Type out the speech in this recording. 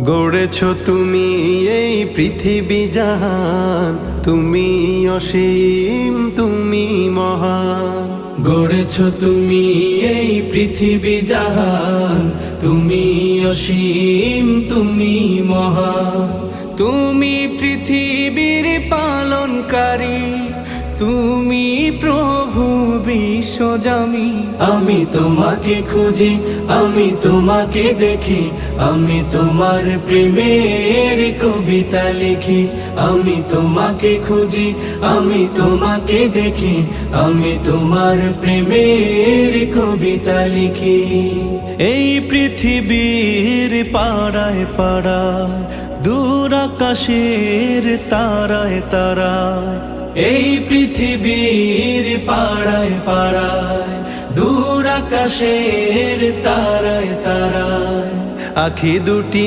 গড়েছ তুমি এই পৃথিবী জাহান, তুমি অসীম তুমি মহান। গড়েছ তুমি এই পৃথিবী জাহান, তুমি অসীম তুমি মহান। তুমি পৃথিবীর পালনকারী, তুমি প্রভু বিশ্বজামি। আমি তোমাকে খুঁজি, আমি তোমাকে দেখি, আমি তোমার প্রেমের কবিতা লিখি। আমি তোমাকে খুঁজি, আমি তোমাকে দেখি, আমি তোমার প্রেমের কবিতা লিখি। এই পৃথিবীর পাড়ায় পাড়ায়, দূর আকাশের তারায় তারায়, এই পৃথিবীর পাড়ায় পাড়ায়, দূর আকাশের তারায় তারায়, আখি দুটি